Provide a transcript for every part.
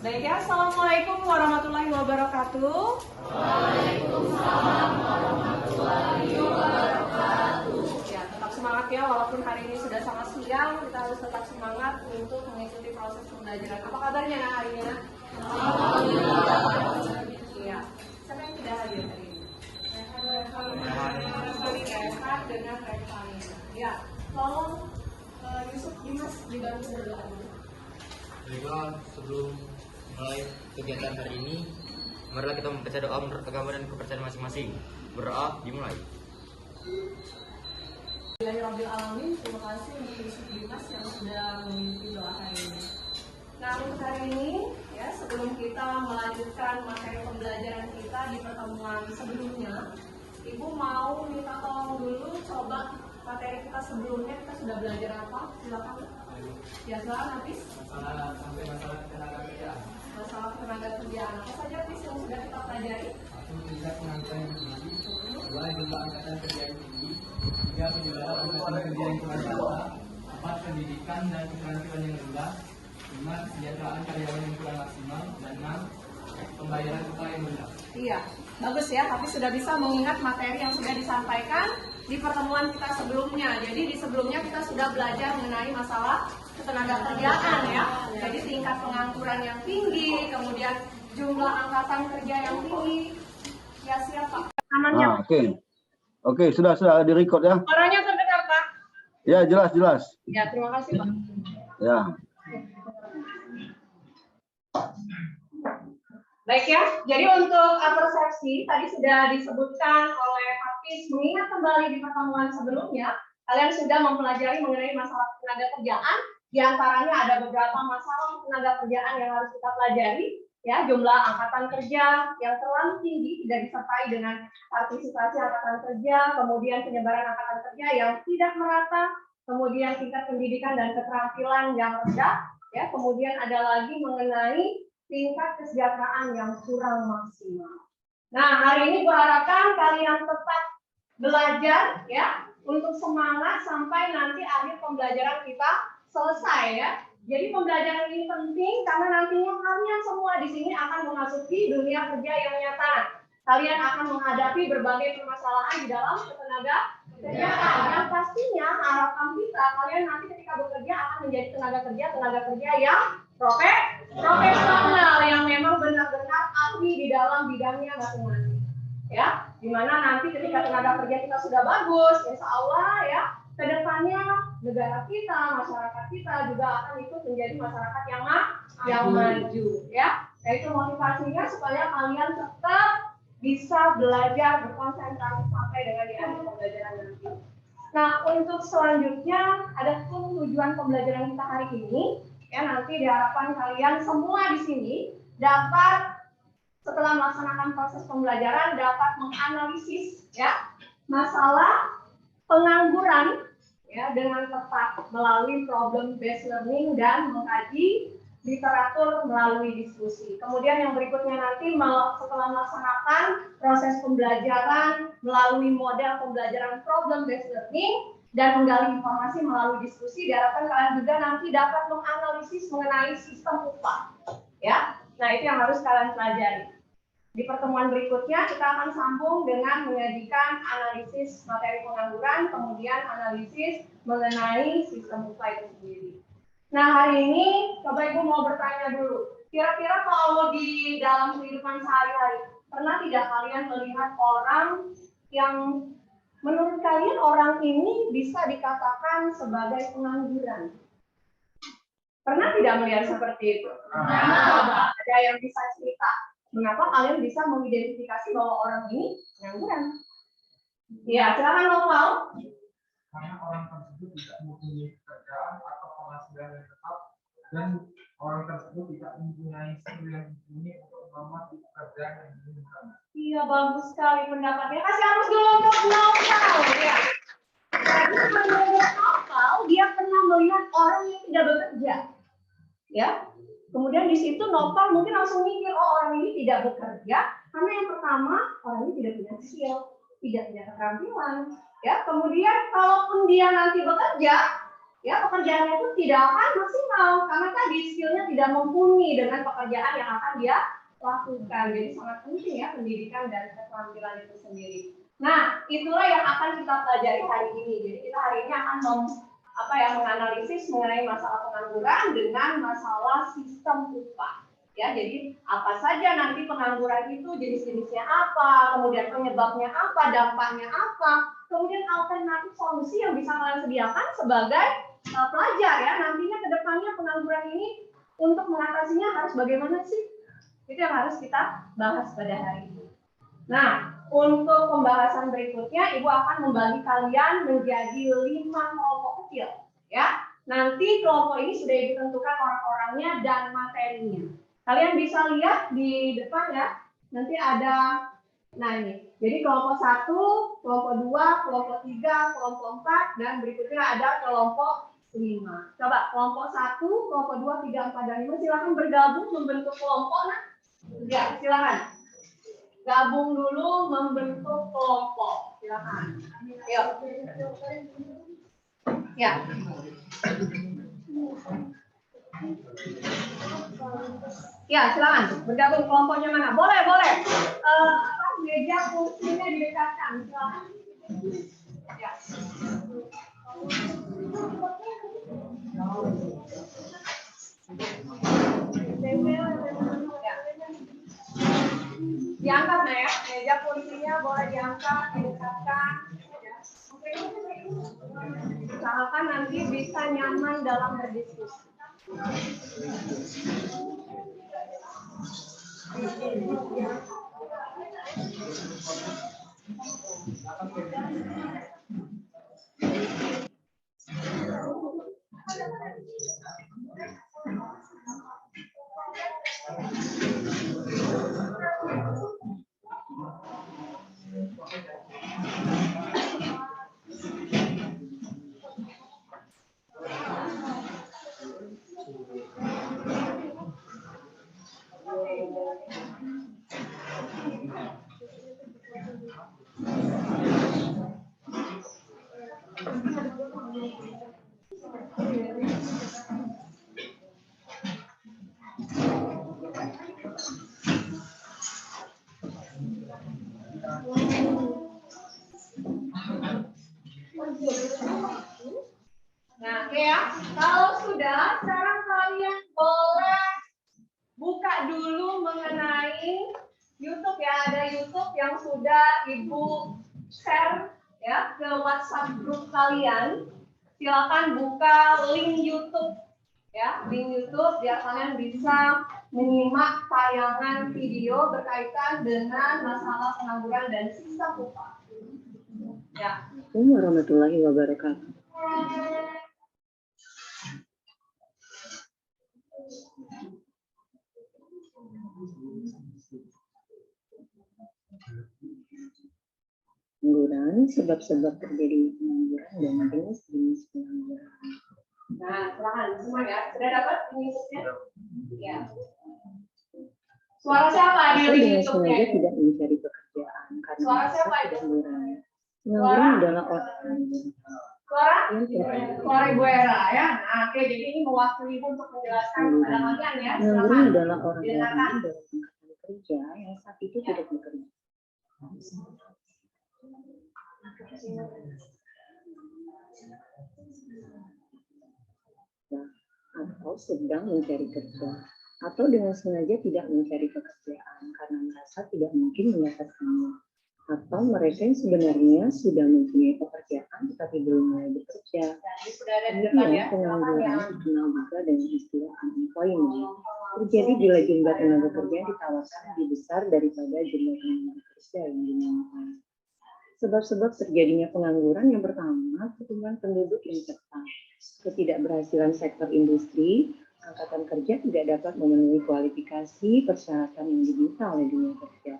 Baik ya, Assalamualaikum warahmatullahi wabarakatuh. Waalaikumsalam warahmatullahi wabarakatuh. Ya, tetap semangat ya, walaupun hari ini sudah sangat siang, kita harus tetap semangat untuk mengikuti proses pembelajaran. Apa kabarnya nah hari ini? Alhamdulillah. Iya. Siapa yang tidak hadir hari ini? Rehat dengan Revalina. Ya, tolong Yusuf Dimas dibantu berdoa dulu. Baiklah, sebelum mulai kegiatan hari ini, marilah kita membaca doa menurut agama dan kepercayaan masing-masing. Berdoa dimulai. Bismillahirrahmanirrahim. Terima kasih untuk Yusuf Dimas yang sudah memimpin doa hari ini. Nah, untuk hari ini, ya sebelum kita melanjutkan materi pembelajaran kita di pertemuan sebelumnya, Ibu mau minta tolong dulu coba materi kita sebelumnya kita sudah belajar apa? Silakan. Ya, silakan Hafiz. Masalah ketenaga kerjaan. Masalah ketenaga kerjaan apa saja Hafiz yang sudah kita pelajari? Satu, tingkat pengangkatan yang tinggi. Dua, jumlah angkatan kerja yang tinggi. Tiga, penyebaran angkatan kerja yang kurang rata. Empat, pendidikan dan keterampilan yang rendah. Lima, kesejahteraan karyawan yang kurang maksimal. Dan enam, pembayaran upah yang rendah. Iya, bagus ya. Tapi sudah bisa mengingat materi yang sudah disampaikan di pertemuan kita sebelumnya. Jadi di sebelumnya kita sudah belajar mengenai masalah ketenaga kerjaan ya. Jadi tingkat pengangguran yang tinggi, kemudian jumlah angkatan kerja yang tinggi. Ya siapa? Namanya. Oke, sudah di record ya. Suaranya terdengar Pak? Ya, jelas. Ya, terima kasih Pak. Ya. Baik ya, jadi untuk persepsi tadi sudah disebutkan oleh Hafiz, mengingat kembali di pertemuan sebelumnya, kalian sudah mempelajari mengenai masalah tenaga kerjaan, di antaranya ada beberapa masalah tenaga kerjaan yang harus kita pelajari, ya jumlah angkatan kerja yang terlalu tinggi tidak disertai dengan partisipasi angkatan kerja, kemudian penyebaran angkatan kerja yang tidak merata, kemudian tingkat pendidikan dan keterampilan yang rendah, ya kemudian ada lagi mengenai tingkat kesejahteraan yang kurang maksimal. Nah, hari ini gue harapkan kalian tetap belajar ya untuk semangat sampai nanti akhir pembelajaran kita selesai ya. Jadi pembelajaran ini penting karena nantinya kalian semua di sini akan memasuki dunia kerja yang nyata. Kalian akan menghadapi berbagai permasalahan di dalam ketenaga kerjaan. Yang pastinya harapan kita kalian nanti ketika bekerja akan menjadi tenaga kerja yang profesional yang memang benar-benar ahli di dalam bidangnya masing-masing. Ya, dimana nanti ketika tenaga kerja kita sudah bagus, insya Allah ya, kedepannya negara kita, masyarakat kita juga akan ikut menjadi masyarakat yang maju. Ya, itu motivasinya supaya kalian tetap bisa belajar berkonsentrasi sampai dengan di akhir pembelajaran nanti. Nah, untuk selanjutnya ada tujuan pembelajaran kita hari ini. Ya, nanti diharapkan kalian semua di sini dapat setelah melaksanakan proses pembelajaran dapat menganalisis ya masalah pengangguran ya dengan tepat melalui problem based learning dan mengkaji literatur melalui diskusi. Kemudian yang berikutnya nanti setelah melaksanakan proses pembelajaran melalui model pembelajaran problem based learning dan menggali informasi melalui diskusi, diharapkan kalian juga nanti dapat menganalisis mengenai sistem upah. Ya, nah itu yang harus kalian pelajari. Di pertemuan berikutnya kita akan sambung dengan menyajikan analisis materi pengangguran, kemudian analisis mengenai sistem upah itu sendiri. Nah hari ini, coba Ibu mau bertanya dulu. Kira-kira kalau di dalam kehidupan sehari-hari, pernah tidak kalian melihat orang yang menurut kalian orang ini bisa dikatakan sebagai pengangguran? Pernah tidak melihat seperti itu? Nah, ada yang bisa cerita. Mengapa kalian bisa mengidentifikasi bahwa orang ini pengangguran? Ya, silakan Noval. Karena orang tersebut tidak mempunyai pekerjaan atau penghasilan yang tetap dan orang tersebut tidak mempunyai skill yang mumpuni untuk melamar di pekerjaan yang diinginkan. Iya, bagus sekali pendapatnya. Kasih harus dulu untuk Noval ya. Jadi menurut Noval, dia pernah melihat orang yang tidak bekerja. Ya. Kemudian di situ Noval mungkin langsung mikir, oh orang ini tidak bekerja karena yang pertama orang ini tidak punya skill, tidak punya keterampilan. Ya, kemudian kalaupun dia nanti bekerja, ya pekerjaannya itu tidak akan maksimal karena tadi skillnya tidak mumpuni dengan pekerjaan yang akan dia lakukan. Jadi sangat penting ya pendidikan dan keterampilan itu sendiri. Nah, itulah yang akan kita pelajari hari ini. Jadi kita hari ini akan menganalisis mengenai masalah pengangguran dengan masalah sistem upah. Ya, jadi apa saja nanti pengangguran itu, jenis-jenisnya apa, kemudian penyebabnya apa, dampaknya apa, kemudian alternatif solusi yang bisa kalian sediakan sebagai pelajar ya. Nantinya ke depannya pengangguran ini untuk mengatasinya harus bagaimana sih? Itu yang harus kita bahas pada hari ini. Nah, untuk pembahasan berikutnya, Ibu akan membagi kalian menjadi 5 kelompok kecil. Ya, nanti kelompok ini sudah ditentukan orang-orangnya dan materinya. Kalian bisa lihat di depan ya. Nanti ada, nah ini. Jadi kelompok 1, kelompok 2, kelompok 3, kelompok 4, dan berikutnya ada kelompok 5. Coba kelompok 1, kelompok 2, 3, 4, dan 5 silakan bergabung membentuk kelompok. Nah, ya silakan. Gabung dulu membentuk kelompok. Silakan. Yuk. Ya. Ya, silakan. Bergabung kelompoknya mana? Boleh, boleh. Meja kursinya didekatkan. Silakan. Ya. Diangkat nah ya, meja kursinya boleh diangkat, didekatkan. Usahakan nanti bisa nyaman dalam berdiskusi. Nah, oke ya. Kalau sudah, sekarang kalian boleh buka dulu mengenai YouTube ya. Ada YouTube yang sudah Ibu share ya ke WhatsApp grup kalian. Silakan buka link YouTube ya, link YouTube biar kalian bisa menyimak tayangan video berkaitan dengan masalah pengangguran dan sistem upah. Ya. Assalamualaikum warahmatullahi wabarakatuh. Pengangguran, sebab-sebab terjadinya pengangguran dan jenis-jenis pengangguran. Nah, silakan semua ya. Sudah dapat YouTube-nya? Ya. Suara siapa di Atau dengan YouTube-nya? sengaja tidak mencari pekerjaan karena Suara siapa itu? pengangguran. Pengangguran adalah orang Suara? yang tidak Suara Ibu Era ya. Nah, oke, jadi ini mewakili Ibu untuk menjelaskan kepada kalian ya. Pengangguran Silakan. adalah orang-orang Silakan. dalam angkatan kerja yang saat itu tidak bekerja. Atau sedang mencari kerja, atau dengan sengaja tidak mencari pekerjaan karena merasa tidak mungkin mendapatkannya, atau mereka yang sebenarnya sudah mempunyai pekerjaan tetapi belum mulai bekerja. Sudah ada di depan ya. Kemudian pengangguran dikenal juga dengan istilah unemployment. Terjadi bila jumlah tenaga kerja yang ditawarkan lebih besar daripada jumlah tenaga kerja yang dimiliki. Sebab-sebab terjadinya pengangguran yang pertama, pertumbuhan penduduk yang cepat, ketidakberhasilan sektor industri, angkatan kerja tidak dapat memenuhi kualifikasi persyaratan yang diminta oleh dunia kerja,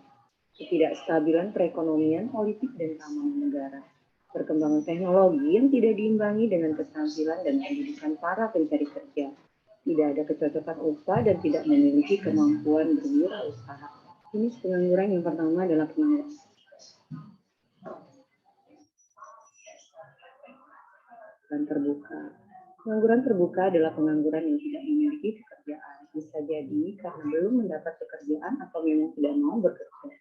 ketidakstabilan perekonomian, politik, dan keamanan negara, perkembangan teknologi yang tidak diimbangi dengan keterampilan dan pendidikan para pencari kerja, tidak ada kecocokan upah dan tidak memiliki kemampuan berwirausaha. Jenis pengangguran yang pertama adalah pengangguran terbuka. Pengangguran terbuka adalah pengangguran yang tidak memiliki pekerjaan. Bisa jadi karena belum mendapat pekerjaan atau memang tidak mau bekerja.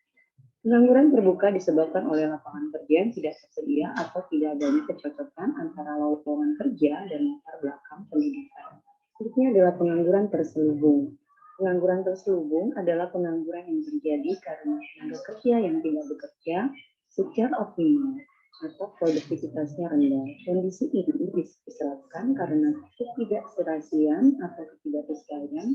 Pengangguran terbuka disebabkan oleh lapangan kerja yang tidak tersedia atau tidak adanya kecocokan antara lowongan kerja dan latar belakang pendidikan. Berikutnya adalah pengangguran terselubung. Pengangguran terselubung adalah pengangguran yang terjadi karena tenaga kerja yang tidak bekerja secara optimal atau produktivitasnya rendah. Kondisi ini disebabkan karena ketidakserasian atau ketidaksesuaian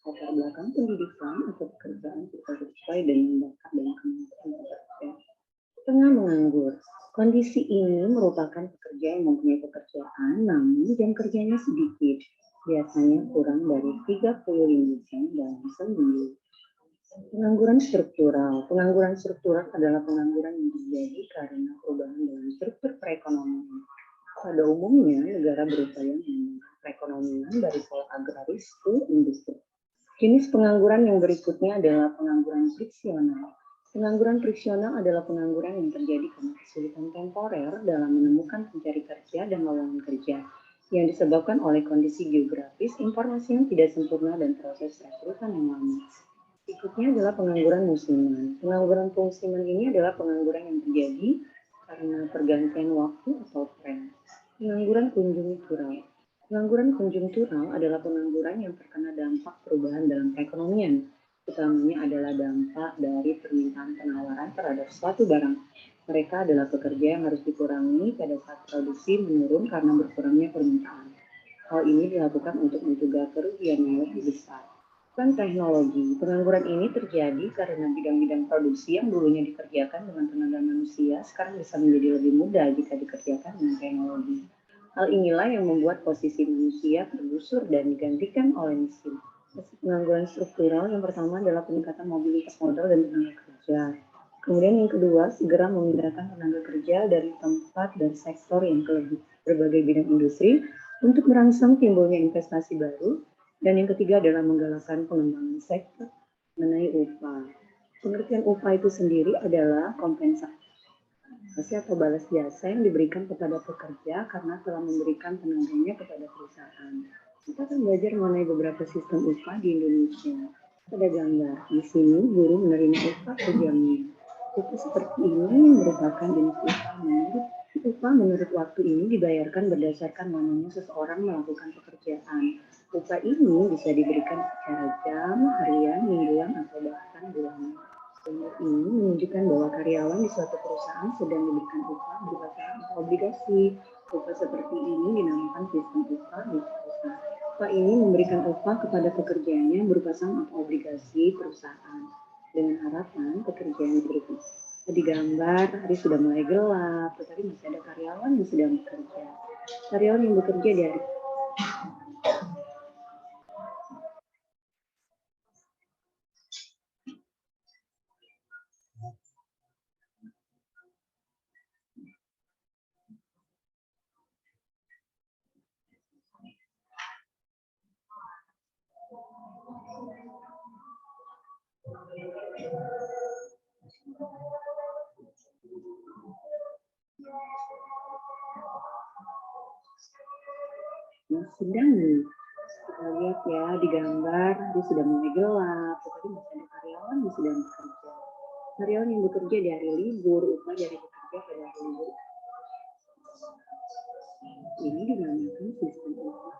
latar belakang pendidikan atau pekerjaan tidak sesuai dengan bakat dan kemampuan pekerja. Tengah menganggur. Kondisi ini merupakan pekerja yang mempunyai pekerjaan namun jam kerjanya sedikit, biasanya kurang dari 35 jam dalam seminggu. Pengangguran struktural. Pengangguran struktural adalah pengangguran yang terjadi karena perubahan dalam struktur perekonomian. Pada umumnya, negara berupaya mengembangkan perekonomian dari pola agraris ke industri. Jenis pengangguran yang berikutnya adalah pengangguran friksional. Pengangguran friksional adalah pengangguran yang terjadi karena kesulitan temporer dalam menemukan pencari kerja dan lowongan kerja yang disebabkan oleh kondisi geografis, informasi yang tidak sempurna, dan proses rekrutan yang lama. Berikutnya adalah pengangguran musiman. Pengangguran musiman ini adalah pengangguran yang terjadi karena pergantian waktu atau tren. Pengangguran konjungtural. Pengangguran konjungtural adalah pengangguran yang terkena dampak perubahan dalam perekonomian. Utamanya adalah dampak dari permintaan penawaran terhadap suatu barang. Mereka adalah pekerja yang harus dikurangi pada saat produksi menurun karena berkurangnya permintaan. Hal ini dilakukan untuk mencegah kerugian yang lebih besar. Teknologi. Pengangguran ini terjadi karena bidang-bidang produksi yang dulunya dikerjakan dengan tenaga manusia sekarang bisa menjadi lebih mudah jika dikerjakan dengan teknologi. Hal inilah yang membuat posisi manusia tergusur dan digantikan oleh mesin. Pengangguran struktural yang pertama adalah peningkatan mobilitas modal dan tenaga kerja. Kemudian yang kedua, segera memindahkan tenaga kerja dari tempat dan sektor yang ke berbagai bidang industri untuk merangsang timbulnya investasi baru. Dan yang ketiga adalah menggalakkan pengembangan sektor mengenai upah. Pengertian upah itu sendiri adalah kompensasi atau balas jasa yang diberikan kepada pekerja karena telah memberikan tenaganya kepada perusahaan. Kita akan belajar mengenai beberapa sistem upah di Indonesia. Pada gambar, di sini guru menerima upah per jamnya. Upah seperti ini merupakan jenis upah menurut waktu ini dibayarkan berdasarkan lamanya seseorang melakukan pekerjaan. Upah ini bisa diberikan secara jam, harian, mingguan, atau bahkan bulanan. Gambar ini menunjukkan bahwa karyawan di suatu perusahaan sedang diberikan upah berupa saham atau obligasi. Upah seperti ini dinamakan sistem upah di perusahaan. Upah ini memberikan upah kepada pekerjaannya berupa saham atau obligasi perusahaan dengan harapan pekerjaan berikut. Di gambar, hari sudah mulai gelap, tetapi masih ada karyawan yang sedang bekerja. Karyawan yang bekerja di hari sedang nih. Kita lihat ya di gambar, dia sudah mulai gelap, tetapi masih ada karyawan yang sedang bekerja. Karyawan yang bekerja di hari libur, upah dari bekerja pada hari libur. Ini dinamakan sistem upah.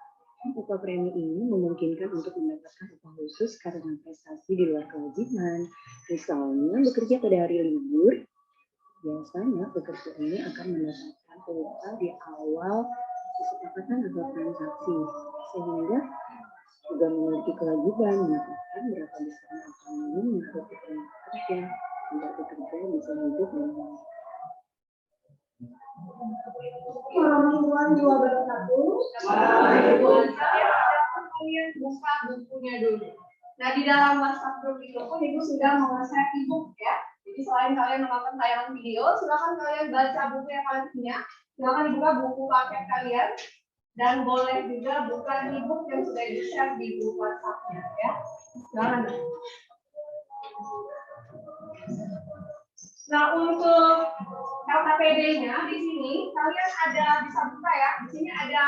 Upah premi ini memungkinkan untuk mendapatkan upah khusus karena prestasi di luar kewajiban. Misalnya bekerja pada hari libur, biasanya pekerja ini akan mendapatkan upah di awal kesepakatan atau transaksi, sehingga juga memiliki kewajiban menetapkan berapa besar upah minimum untuk pekerja agar pekerja bisa hidup dengan Warahmatullahi wabarakatuh. Kalian buka bukunya dulu. Nah, di dalam WhatsApp group itu pun Ibu sudah menguasai e-book ya. Jadi selain kalian menonton tayangan video, silakan kalian baca buku yang kalian punya. Silakan dibuka buku paket kalian dan boleh juga buka e-book yang sudah di-share di grup WhatsApp-nya ya. Silakan. Nah, untuk LKPD-nya di sini kalian ada bisa buka ya. Di sini ada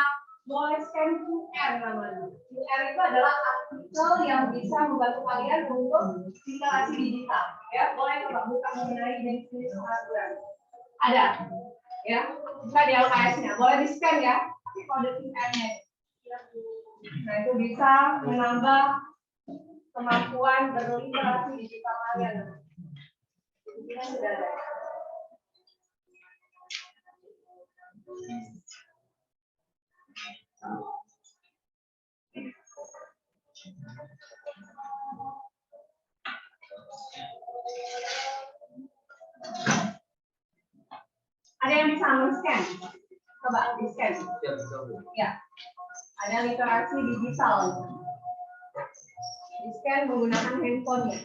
boleh scan QR namanya. QR itu adalah artikel yang bisa membantu kalian untuk literasi digital. Ya, boleh coba buka mengenai jenis-jenis pengaturan. Ada, ya. Buka di LKS-nya, boleh di scan ya. Tapi kode QR-nya. Nah, itu bisa menambah kemampuan berliterasi digital kalian. Ini sudah ada. Ada yang bisa men-scan? Coba di-scan. Ya. Ada literasi digital. Di-scan menggunakan handphone-nya.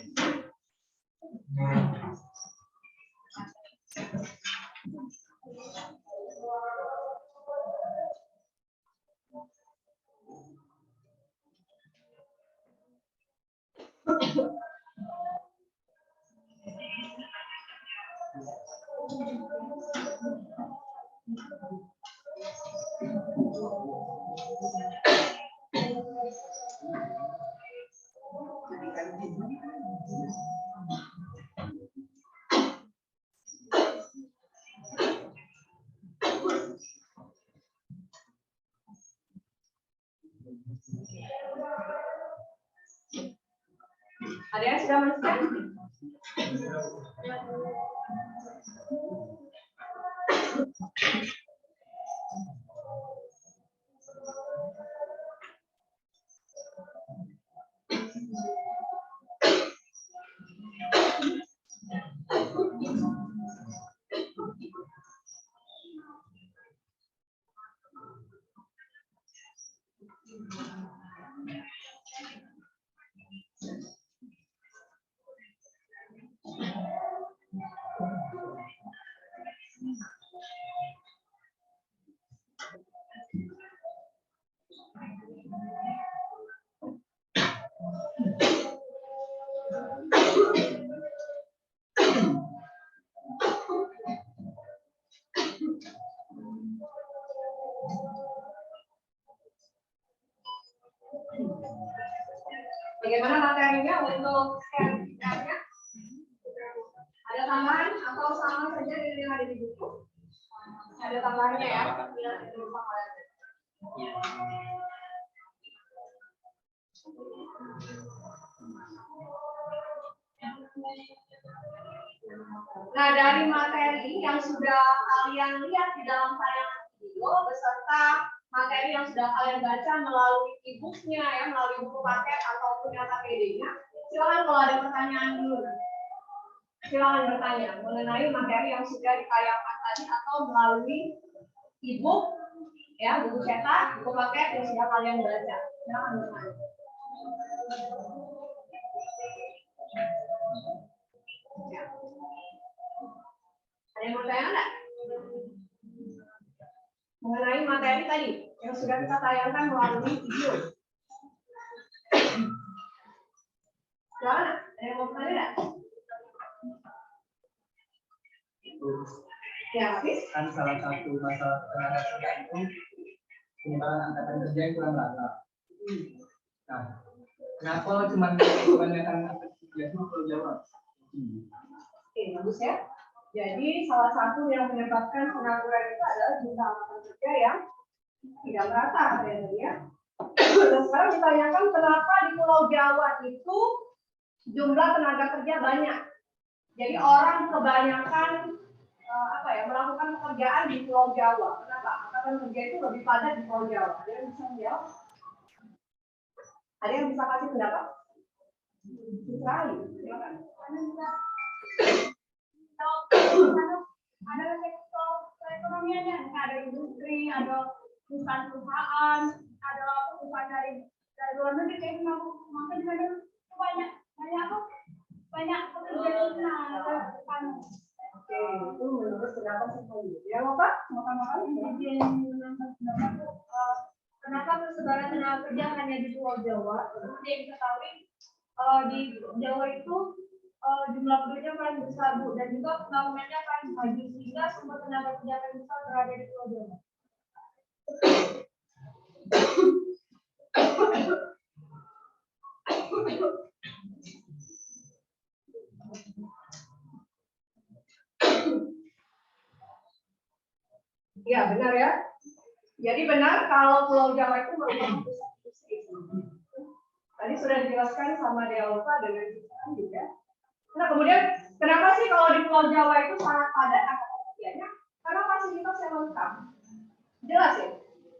Ada yang sudah men-scan? Bagaimana materinya untuk scan QR-nya? Ada tambahan atau sama saja dengan yang ada di buku? Ada tambahannya ya? Nah, dari materi yang sudah kalian lihat di dalam tayangan video beserta materi yang sudah kalian baca melalui e-booknya ya, melalui buku paket ataupun KTP-nya, silakan kalau ada pertanyaan dulu. Silakan bertanya mengenai materi yang sudah ditayangkan tadi atau melalui e-book ya, buku cetak, buku paket yang sudah kalian baca. Silakan bertanya. Ya. Ada yang mau tanya enggak? Mengenai materi tadi yang sudah kita tayangkan melalui video. Silakan, ada yang mau tanya enggak? Ya, habis. Kan salah satu masalah tenaga kerja itu penyebaran angkatan kerja yang kurang rata. Nah, kenapa cuma kebanyakan angkatan kerja itu Pulau Jawa? Oke, bagus ya. Jadi salah satu yang menyebabkan pengangguran itu adalah jumlah angkatan kerja yang tidak merata ya. Dan sekarang ditanyakan kenapa di Pulau Jawa itu jumlah tenaga kerja banyak. Jadi orang kebanyakan melakukan pekerjaan di Pulau Jawa. Kenapa? Angkatan kerja itu lebih padat di Pulau Jawa. Ada yang bisa menjawab? Ada yang bisa kasih pendapat? Silakan. Ada sektor perekonomiannya, ada industri, ada perusahaan, ada perusahaan dari luar negeri kayak maka di sana banyak pekerjaan. Oke, itu menurut pendapat sekali. Ya, Bapak? Makan-makan? Kenapa persebaran tenaga kerja hanya di Pulau Jawa? Seperti yang diketahui, di Jawa itu jumlah penduduknya paling besar, Bu, dan juga pembangunannya paling maju, sehingga semua tenaga kerja paling besar berada di Pulau Jawa. Ya, benar ya. Jadi benar kalau Pulau Jawa itu merupakan pusat industri. Tadi sudah dijelaskan sama Dealova dengan Cikarang juga. Nah, kemudian kenapa sih kalau di Pulau Jawa itu sangat padat angkatan kerjanya? Karena fasilitas yang lengkap. Jelas ya?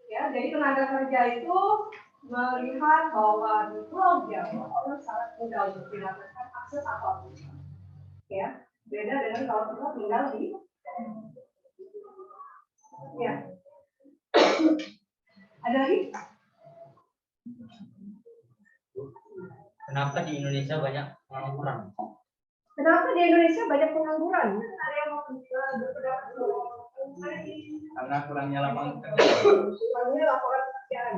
Ya, jadi tenaga kerja itu melihat bahwa di Pulau Jawa orang sangat mudah untuk mendapatkan akses apapun. Ya, beda dengan kalau kita tinggal di ya. Ada lagi? Kenapa di Indonesia banyak pengangguran? Kenapa di Indonesia banyak pengangguran? Ada yang mau berpendapat? Karena kurangnya lapangan kerja. Kurangnya lapangan pekerjaan.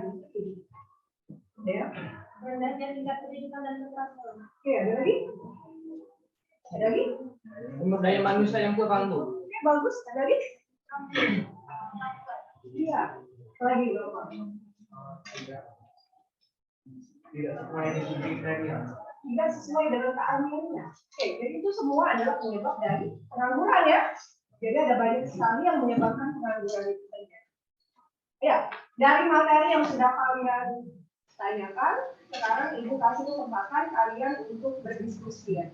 Ya. Rendahnya tingkat pendidikan dan kekerasan. Oke, ada lagi? Ada lagi? Sumber daya manusia yang kurang, Bu. Oke, bagus. Ada lagi? Iya. Lagi berapa? Tidak sesuai dengan kriteria. Tidak sesuai dengan keahliannya. Oke, jadi itu semua adalah penyebab dari pengangguran ya. Jadi ada banyak sekali yang menyebabkan pengangguran itu saja. Ya, dari materi yang sudah kalian tanyakan, sekarang Ibu kasih kesempatan kalian untuk berdiskusi ya.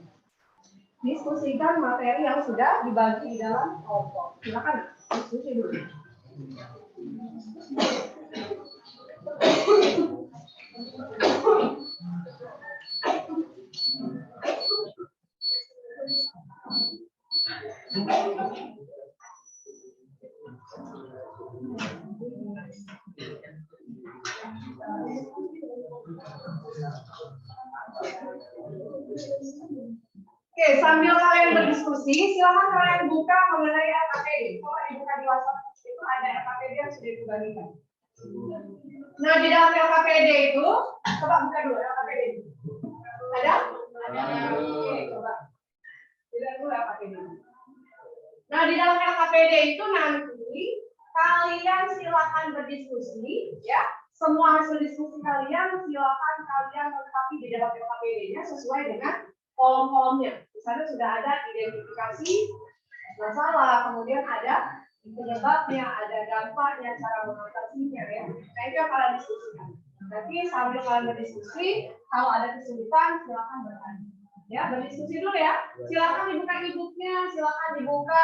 Diskusikan materi yang sudah dibagi di dalam kelompok. Silakan diskusi dulu. Oke, sambil kalian berdiskusi, silakan kalian buka mengenai LKPD. Coba dibuka di WhatsApp, itu ada LKPD yang sudah dibagikan. Nah, di dalam LKPD itu, coba buka dulu LKPD. Ada? Oke, coba. Lihat dulu LKPD. Nah, di dalam LKPD itu nanti kalian silakan berdiskusi, ya. Semua hasil diskusi kalian silakan kalian lengkapi di dalam LKPD-nya sesuai dengan kolom-kolomnya. Di sana sudah ada identifikasi masalah, kemudian ada penyebabnya, ada dampaknya, cara mengatasinya ya. Nah, itu yang kalian diskusikan. Nanti sambil kalian berdiskusi, kalau ada kesulitan silakan bertanya. Ya, berdiskusi dulu ya. Silakan dibuka e-booknya, silakan dibuka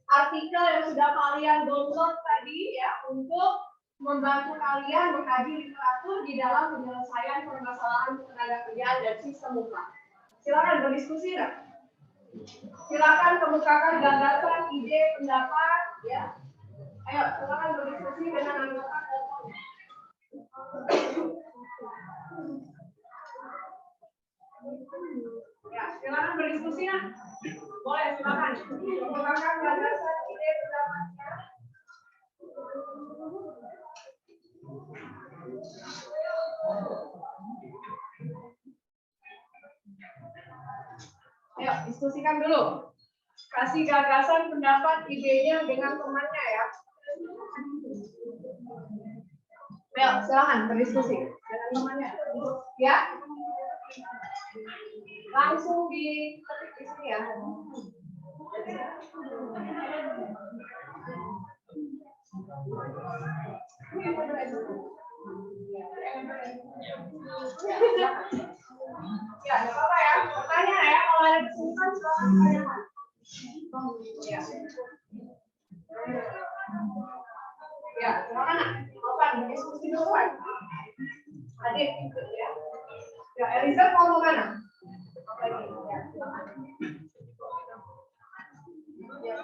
artikel yang sudah kalian download tadi ya untuk membantu kalian mengkaji literatur di dalam penyelesaian permasalahan tenaga kerjaan dan sistem upah. Silakan berdiskusi ya. Silakan kemukakan gagasan, ide, pendapat ya. Ayo, silakan berdiskusi dengan anggota kelompok. Ya, silakan berdiskusi ya. Boleh, silakan. Kemukakan gagasan, ide, pendapatnya. Ayo, diskusikan dulu. Kasih gagasan, pendapat, idenya dengan temannya ya. Ayo, silakan berdiskusi dengan temannya. Ya. Langsung diketik di sini ya. Ya, nggak apa-apa ya. Bertanya ya, kalau ada kesulitan silakan tanyakan. Ya. Ya, silakan. Silakan berdiskusi dulu kan. Adik ikut ya. Ya, Eliza mau mana? Apa lagi? Ya, silakan. Ya.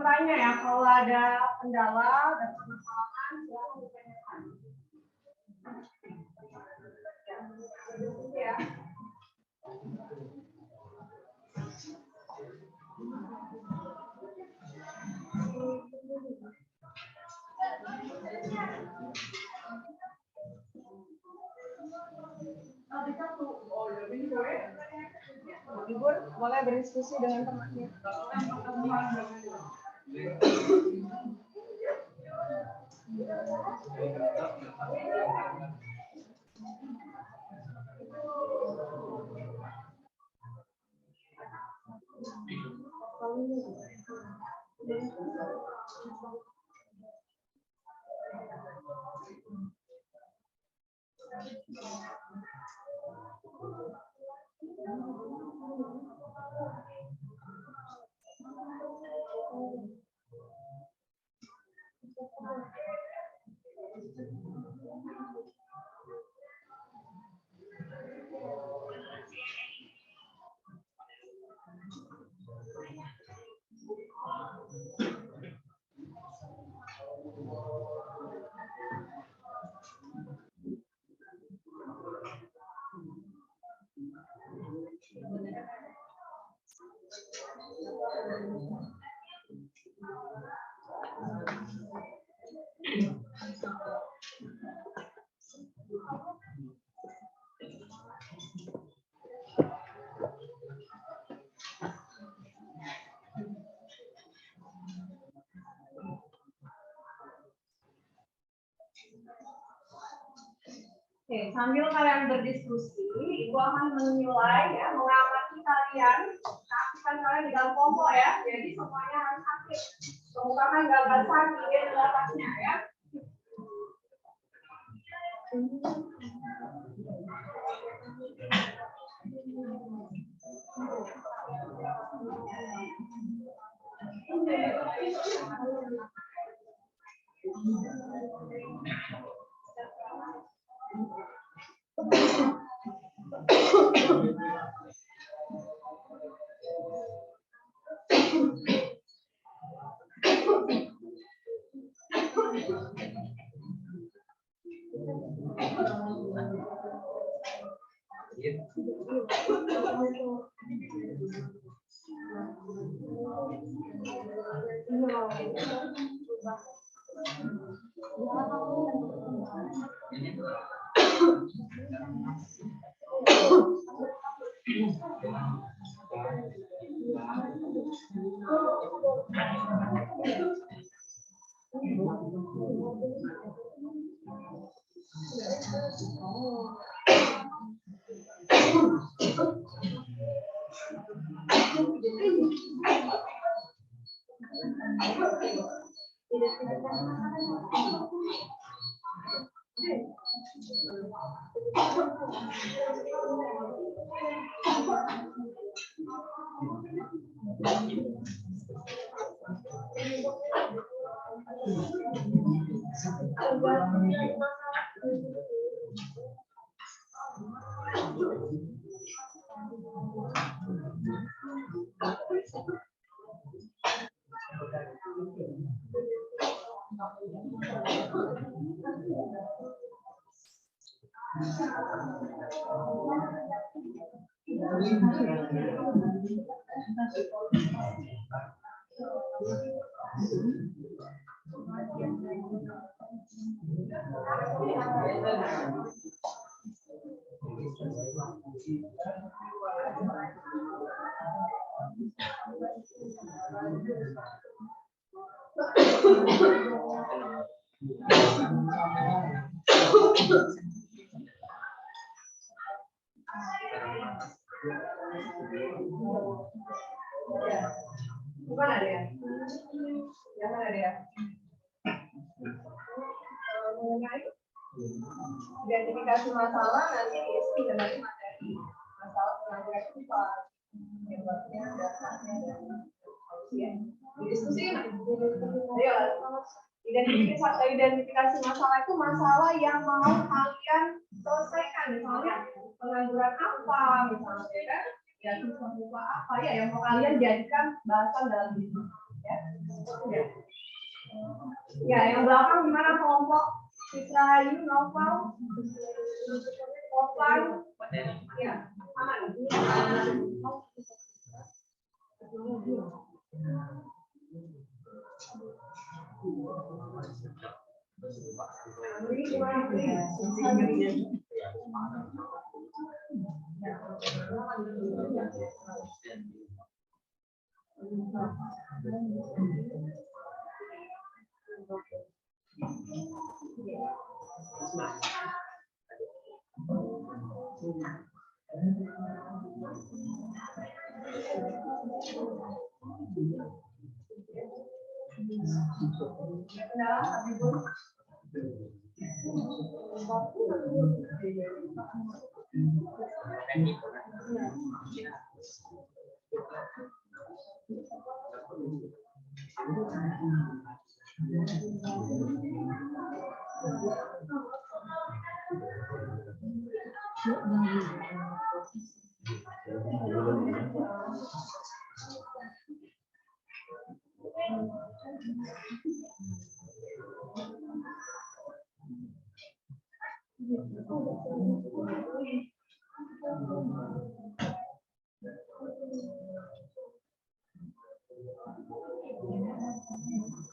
bertanya ya, kalau ada kendala dan permasalahan silakan ditanyakan. Ya. Libur boleh berdiskusi dengan temannya. Oke, sambil kalian berdiskusi, Ibu akan menilai ya, mengamati kalian, aktifkan kalian di dalam kelompok ya. Jadi semuanya harus aktif. Kemukakan gagasan ide dan atasnya ya. Bukan ada ya? Jangan ada ya? Mengenai identifikasi masalah nanti diisi dari materi masalah pengangguran sifat, penyebabnya, dasarnya, dan solusinya. Didiskusikan. Ayo, identifikasi masalah itu masalah yang mau kalian selesaikan. Misalnya pengangguran apa, misalnya kan? Ya, terus apa ya yang mau kalian jadikan bahasan dalam hidup. Ya. Ya, yang belakang gimana kelompok Citra, Novel, Novel, ya, aman.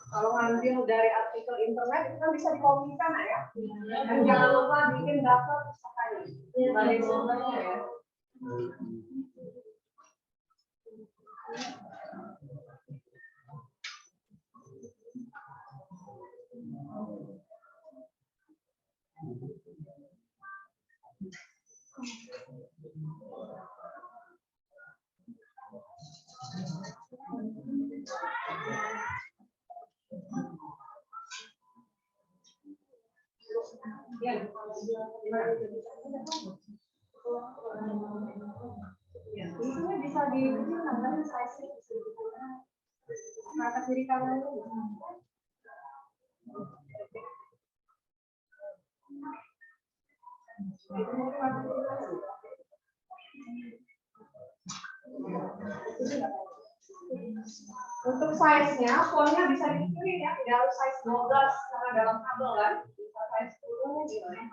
Kalau ngambil dari artikel internet itu kan bisa dikopikan ya. Dan jangan lupa bikin daftar pustakanya. Balik sumbernya ya. Ya, itu bisa dibikin namanya size mata kiri kanan itu. Untuk size-nya, fontnya bisa dipilih ya, tidak harus size 12 karena dalam tabel kan, bisa size 10 gitu ya.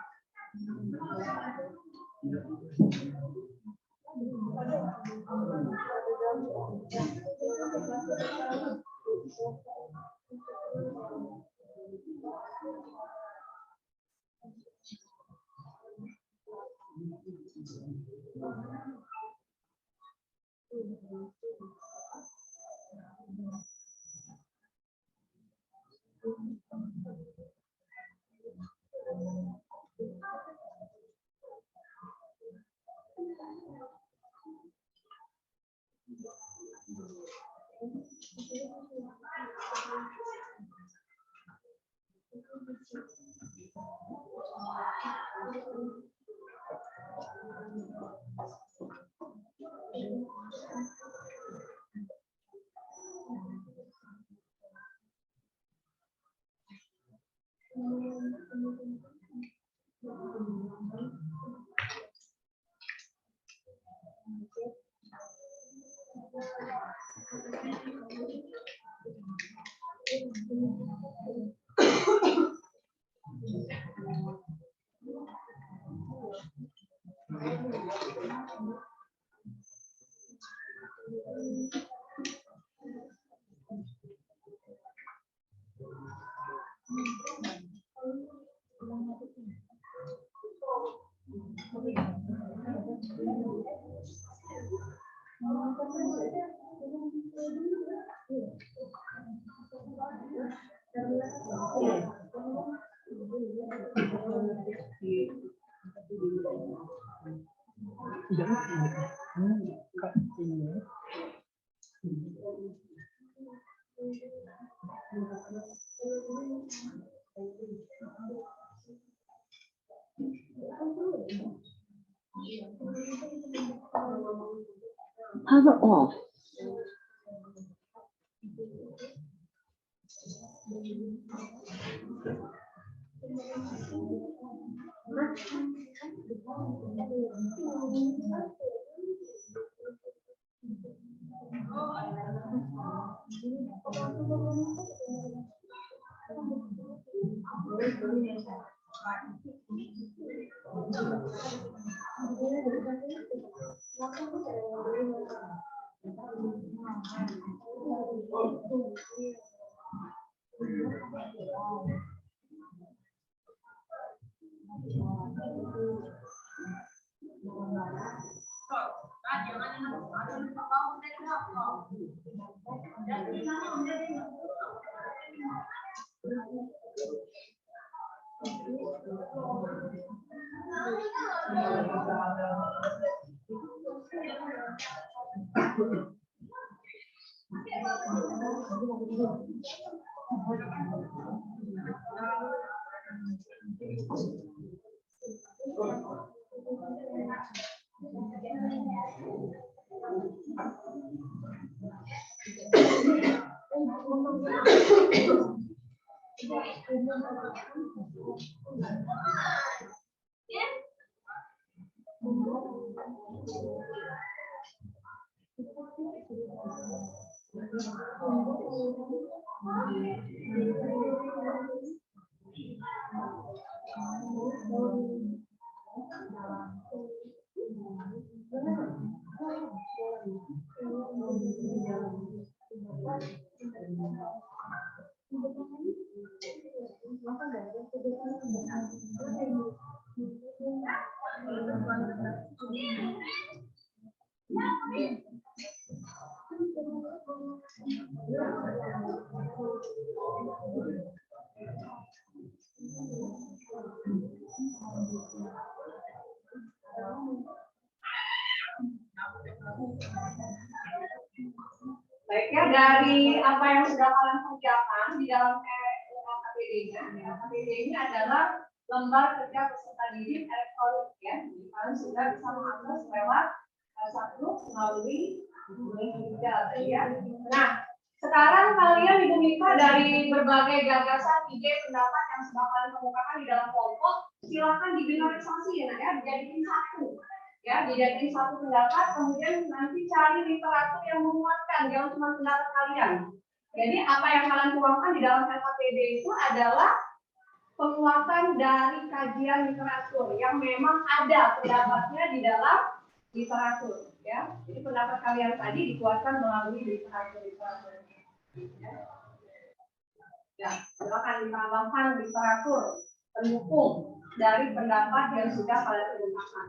Hover off. Baik ya, dari apa yang sudah kalian kerjakan di dalam KPD-nya, KPD ini adalah lembar kerja peserta didik elektronik ya. Kalian sudah bisa mengakses lewat satu melalui link juga ya. Nah, sekarang kalian Ibu Mika dari berbagai gagasan, ide, pendapat yang sudah kalian kemukakan di dalam kelompok, silakan digeneralisasi ya, dijadikan satu. Ya, dijadikan satu pendapat, kemudian nanti cari literatur yang menguatkan, jangan cuma pendapat kalian. Jadi apa yang kalian tuangkan di dalam LKPD itu adalah penguatan dari kajian literatur yang memang ada pendapatnya di dalam literatur. Ya, jadi pendapat kalian tadi dikuatkan melalui literatur. Ya, silakan ditambahkan literatur pendukung dari pendapat yang sudah kalian kemukakan.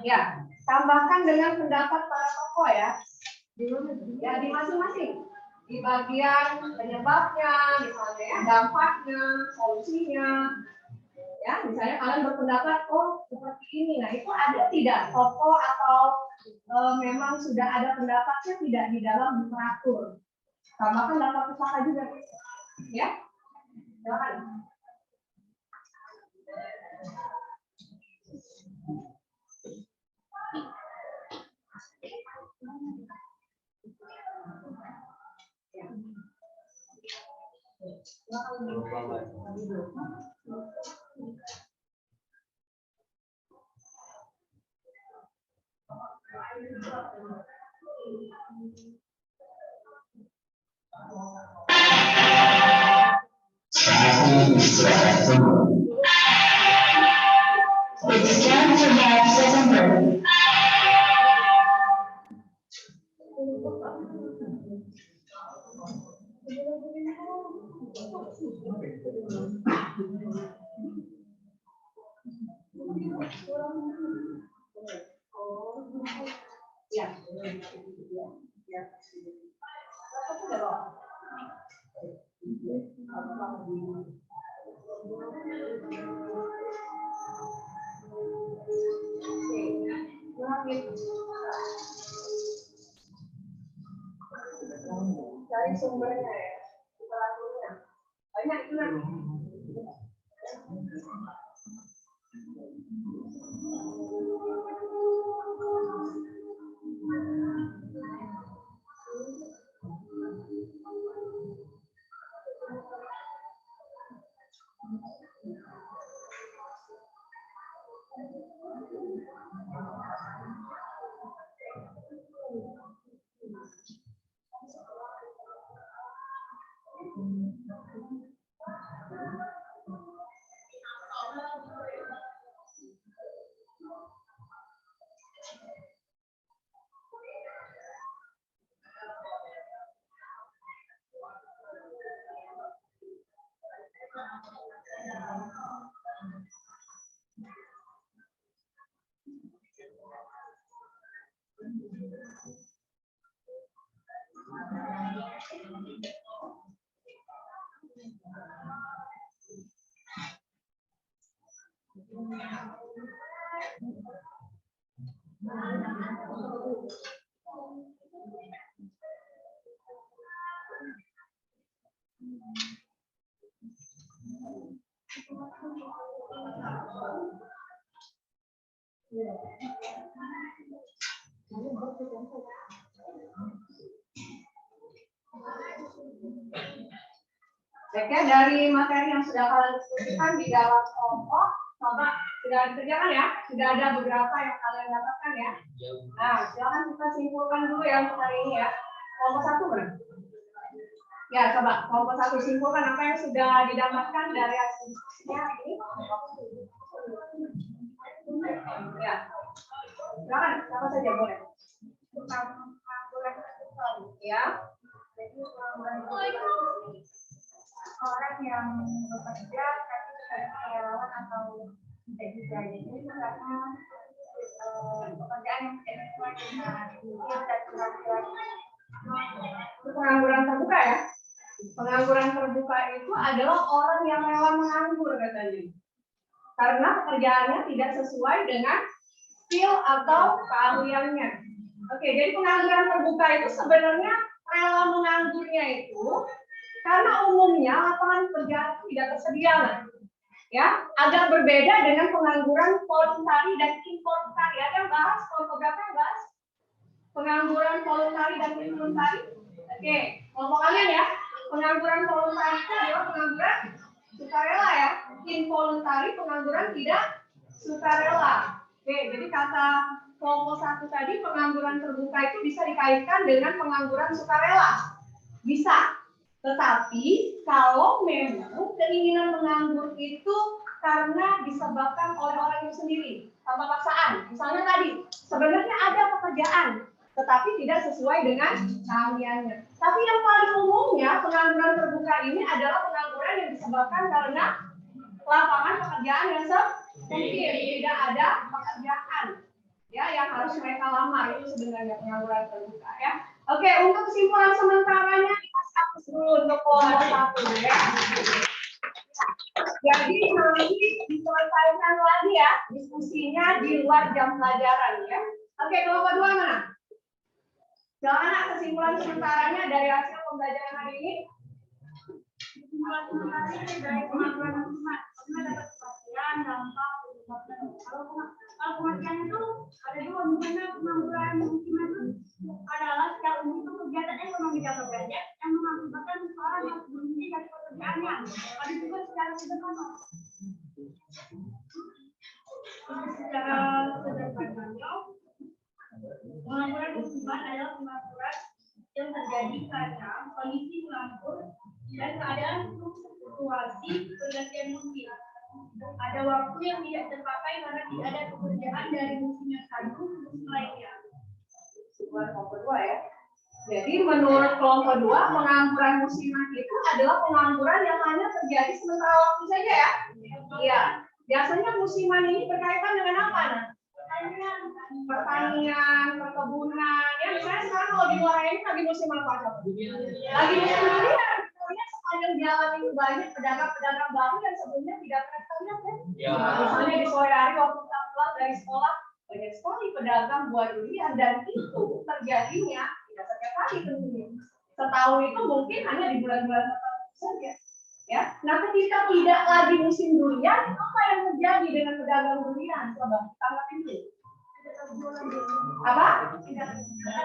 Ya, tambahkan dengan pendapat para tokoh ya. Ya, di masing-masing. Di bagian penyebabnya, misalnya ya, dampaknya, solusinya. Ya, misalnya kalian berpendapat, oh seperti ini. Nah, itu ada tidak tokoh atau memang sudah ada pendapatnya tidak di dalam literatur. Tambahkan daftar pustaka juga. Ya, silakan. It's time to have September. Ya. Cari sumbernya ya, literaturnya. Banyak itu nanti. Oke, dari materi yang sudah kalian diskusikan di dalam kelompok, coba sudah dikerjakan ya? Sudah ada beberapa yang kalian dapatkan ya? Nah, silakan kita simpulkan dulu ya untuk hari ini ya. Kelompok 1 benar? Ya, coba kelompok 1 simpulkan apa yang sudah didapatkan dari hasil diskusinya ini. Ya, silakan, siapa saja boleh. Ya. Orang yang bekerja tapi tidak karyawan atau tidak juga ini karena pekerjaan yang tidak sesuai dengan skill dan kemampuan. Pengangguran terbuka ya. Pengangguran terbuka itu adalah orang yang rela menganggur katanya. Karena pekerjaannya tidak sesuai dengan skill atau keahliannya. Oke, jadi pengangguran terbuka itu sebenarnya rela menganggurnya itu karena umumnya lapangan pekerjaan itu tidak tersedia, ya, agak berbeda dengan pengangguran voluntari dan involuntari. Ada yang bahas kelompok yang bahas pengangguran voluntari dan involuntari. Oke, kelompok kalian ya, pengangguran voluntari itu adalah pengangguran sukarela ya, involuntari pengangguran tidak sukarela. Oke, jadi kata kelompok 1 tadi pengangguran terbuka itu bisa dikaitkan dengan pengangguran sukarela, bisa. Tetapi kalau memang keinginan menganggur itu karena disebabkan oleh orang itu sendiri tanpa paksaan, misalnya tadi sebenarnya ada pekerjaan tetapi tidak sesuai dengan keahliannya. Tapi yang paling umumnya pengangguran terbuka ini adalah pengangguran yang disebabkan karena lapangan pekerjaan yang sempit, tidak ada pekerjaan ya yang harus mereka lamar, itu sebenarnya pengangguran terbuka ya. Oke, untuk kesimpulan sementaranya kita hapus dulu untuk kelompok 1 ya. Jadi nanti diselesaikan lagi ya diskusinya di luar jam pelajaran ya. Oke, kelompok 2 mana? Silakan kesimpulan sementaranya dari hasil pembelajaran hari ini. Kesimpulan sementaranya dari pengangguran musiman dapat kepastian dampak. Kalau pengertian itu ada dua, misalnya pengangguran musiman itu adalah secara umum itu kegiatan ekonomi jangka pendek yang mengakibatkan seseorang harus berhenti dari pekerjaannya. Ada juga secara sederhana. Secara sederhananya, pengangguran musiman adalah pengangguran yang terjadi karena kondisi menganggur dan keadaan situasi pergantian musim. Ada waktu yang tidak terpakai karena tidak ada pekerjaan dari musim yang satu ke musim lainnya. Kelompok 2 ya. Jadi menurut kelompok 2 pengangguran musiman itu adalah pengangguran yang hanya terjadi sementara waktu saja ya. Iya. Biasanya musiman ini berkaitan dengan apa? Pertanian, perkebunan. Ya misalnya sekarang kalau di luar ini lagi musim apa? Lagi musim durian. Sepanjang jalan itu banyak pedagang-pedagang baru yang sebelumnya tidak pernah terlihat ya. Misalnya di sore hari waktu kita pulang dari sekolah banyak sekali pedagang buah durian dan itu terjadinya tidak setiap hari tentunya. Setahun itu mungkin hanya di bulan-bulan tertentu saja. Ya, nah ketika tidak lagi musim durian, apa yang terjadi dengan pedagang durian? Coba tanggapin dulu. Apa? Tidak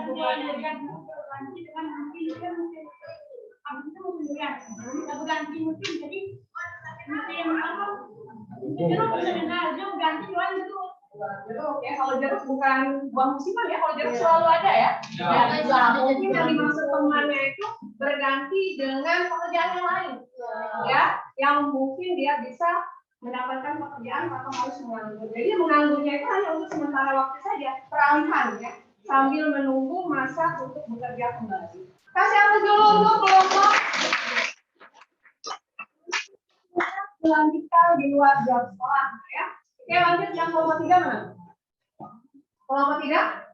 durian berganti dengan musim habis itu musim durian. Kita berganti musim jadi musim apa? Jeruk berganti jualan jeruk. Jeruk ya, kalau jeruk bukan buah musiman ya, kalau jeruk selalu ada ya. Nah, mungkin yang dimaksud temannya itu berganti dengan pekerjaan yang lain, ya, yang mungkin dia bisa mendapatkan pekerjaan atau harus menganggur. Jadi menganggurnya itu hanya untuk sementara waktu saja, peralihan ya, sambil menunggu masa untuk bekerja kembali. Kasih atas dulu untuk kelompok melanjutkan di luar jam sekolah, ya. Oke, lanjut yang kelompok 3 mana? Kelompok 3?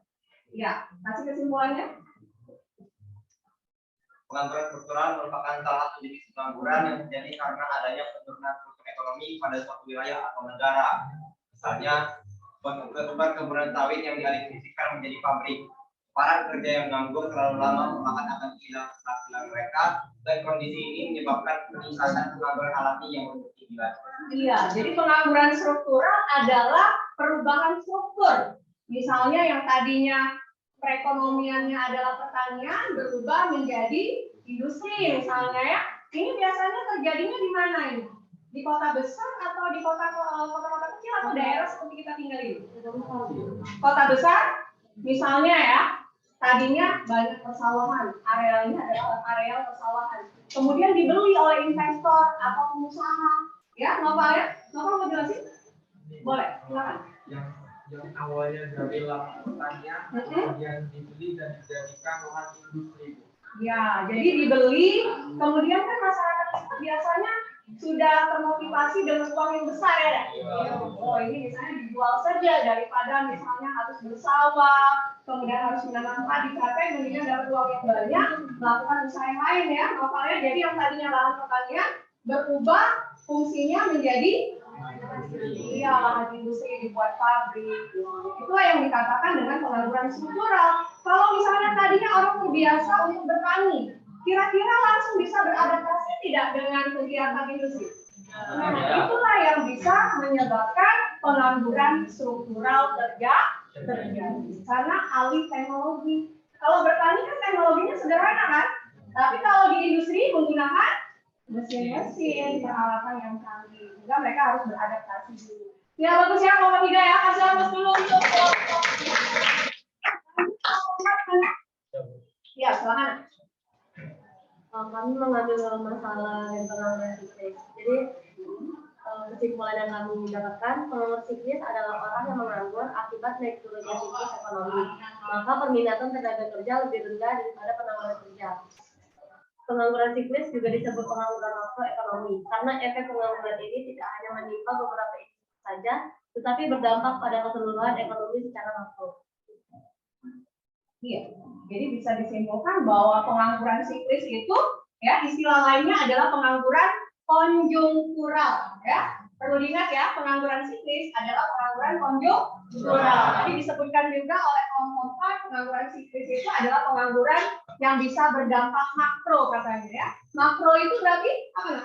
Ya, kasih kesimpulannya. Pengangguran struktural merupakan salah satu jenis pengangguran yang terjadi karena adanya penurunan struktur ekonomi pada suatu wilayah atau negara. Misalnya, perkebunan sawit yang dialihfungsikan menjadi pabrik. Para pekerja yang menganggur terlalu lama memakan akan kehilangan penghasilan mereka, dan kondisi ini menyebabkan peningkatan pengangguran alami yang lebih tinggi. Iya, jadi pengangguran struktural adalah perubahan struktur. Misalnya yang tadinya perekonomiannya adalah pertanian berubah menjadi industri misalnya ya. Ini biasanya terjadinya di mana ini? Di kota besar atau di kota-kota kecil atau daerah seperti kita tinggal ini? Kota besar, misalnya ya, tadinya banyak persawahan, arealnya adalah areal persawahan. Kemudian dibeli oleh investor atau pengusaha. Ya, Nova ya? Nova mau jelasin? Boleh, silakan. Yang awalnya dari lahan pertanian, kemudian dibeli dan dijadikan lahan industri. Ya, jadi dibeli, kemudian kan masyarakat kita biasanya sudah termotivasi dengan uang yang besar ya. Oh, ini misalnya dijual saja daripada misalnya harus bersawah, kemudian harus menanam padi capek, kemudian dapat uang yang banyak, melakukan usaha yang lain ya. Makanya jadi yang tadinya lahan pertanian berubah fungsinya menjadi lahan industri, dibuat pabrik. Itulah yang dikatakan dengan pengangguran struktural. Kalau misalnya tadinya orang terbiasa untuk bertani, kira-kira langsung bisa beradaptasi tidak dengan kegiatan industri? Nah, itulah yang bisa menyebabkan pengangguran struktural terjadi. Karena alih teknologi. Kalau bertani kan teknologinya sederhana kan? Tapi kalau di industri menggunakan mesin-mesin, peralatan yang canggih. Sehingga mereka harus beradaptasi dulu. Ya, bagus ya, kelompok 3 ya. Kasih atas dulu untuk kelompok. Ya, silakan. Kami mengambil masalah dan pengangguran siklis. Jadi kesimpulan yang kami dapatkan, penganggur siklis adalah orang yang menganggur akibat naik turunnya siklus ekonomi. Maka permintaan tenaga kerja lebih rendah daripada pengangguran kerja. Pengangguran siklis juga disebut pengangguran makroekonomi karena efek pengangguran ini tidak hanya menimpa beberapa individu saja, tetapi berdampak pada keseluruhan ekonomi secara makro. Iya, jadi bisa disimpulkan bahwa pengangguran siklis itu ya istilah lainnya adalah pengangguran konjungtural ya. Perlu diingat ya, pengangguran siklis adalah pengangguran konjungtural. Tadi disebutkan juga oleh kelompok 4, pengangguran siklis itu adalah pengangguran yang bisa berdampak makro katanya ya. Makro itu berarti apa?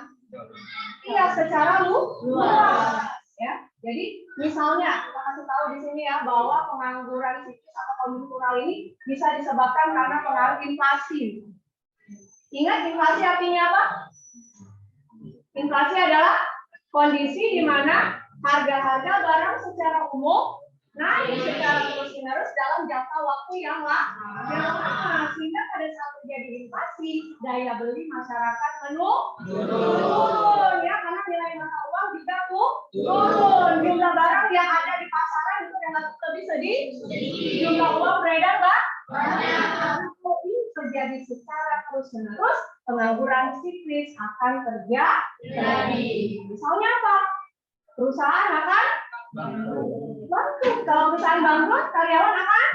Iya, secara luas ya. Jadi misalnya kita kasih tahu di sini ya bahwa pengangguran siklus atau konjungtural ini bisa disebabkan karena pengaruh inflasi. Ingat inflasi artinya apa? Inflasi adalah kondisi di mana harga-harga barang secara umum naik secara terus-menerus dalam jangka waktu yang lama. Sehingga pada saat terjadi inflasi, daya beli masyarakat menurun ya, karena nilai mata uang juga turun. Jumlah barang yang ada di pasaran itu relatif lebih sedikit. Jumlah uang beredar banyak. Ini terjadi secara terus-menerus, pengangguran siklis akan terjadi. Misalnya apa? Perusahaan akan bangkrut. Kalau perusahaan bangkrut, karyawan akan.